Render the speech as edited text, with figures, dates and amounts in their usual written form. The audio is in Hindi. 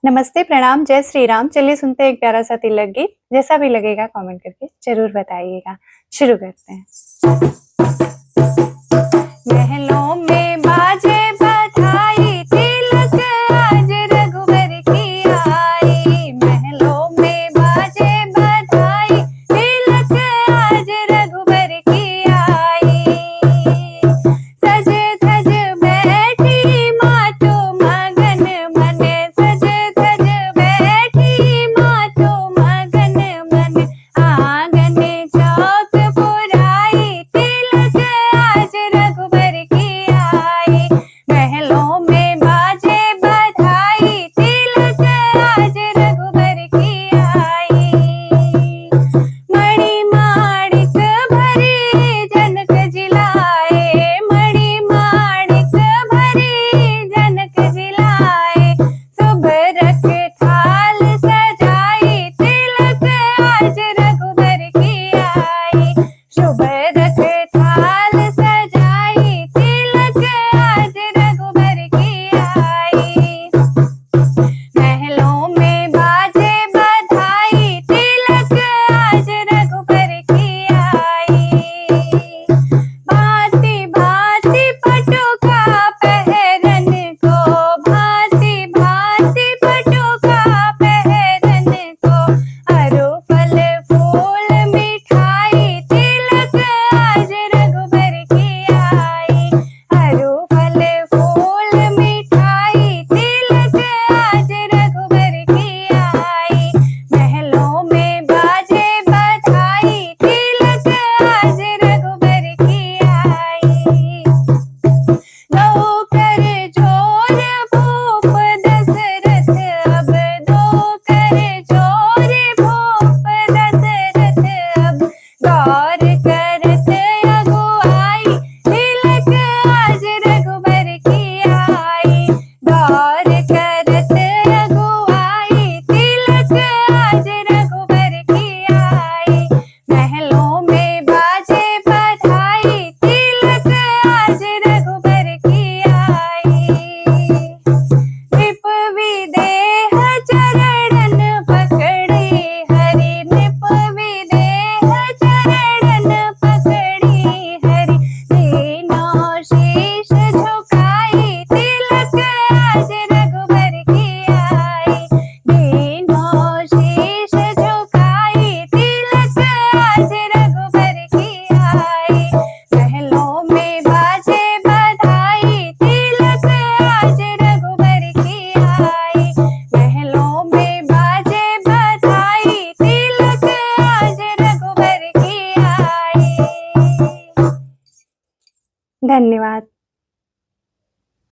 नमस्ते, प्रणाम, जय श्री राम। चलिए सुनते हैं एक प्यारा-सा तिलक गीत। जैसा भी लगेगा कमेंट करके ज़रूर बताइएगा। शुरू करते हैं। महलों में बाजे बधाई, तिलक आज रघुवर की आई। महलों में बाजे बधाई, तिलक आज रघुवर की आई। सज धज बैठी मातो मगन मन, सज धज बैठी मातो मगन मन। आंगन चौक पुराई, तिलक आज रघुवर की आई। महलों में बाजे बधाई, तिलक आज रघुवर की आई। मणि माणिक भरी जनक जिलाए, मणि माणिक भरी जनक जिलाए। शुभ रख थाल सजाई, तिलक आज रघुवर की आई। शुभ रख थाल सजाई, तिलक आज रघुवर की आई। महलों में बाजे बधाई, तिलक आज रघुवर की आई। भांति भांति पटुका पहरन को, भांति भांति पटुका पहरन को। अरु फल फूल मिठाई, तिलक आज रघुवर की आई। अरु फल फूल मिठाई, तिलक आज रघुवर की आई। महलों में बाजे बधाई, तिलक आज रघुवर की आई। दो कर जोर भूप दशरथ, अब दो कर जोर भूप दशरथ। अब गौर करत अगुआई, तिलक आज रघुवर की आई। गौर करत अगुआई, तिलक आज रघुवर की आई। महलों में बाजे बधाई, तिलक आज रघुवर की आई। नृप विदेह चरणन पकड़ी हरि, नृप विदेह चरणन पकड़ी हरि। तीनों शीश झुकाई, तिलक आज रघुवर की आई। तीनों शीश झुकाई, तिलक आज रघुवर की आई। महलों में बाजे बधाई, तिलक आज रघुवर की आई। महलों में बाजे बधाई, तिलक आज रघुवर की आई। धन्यवाद।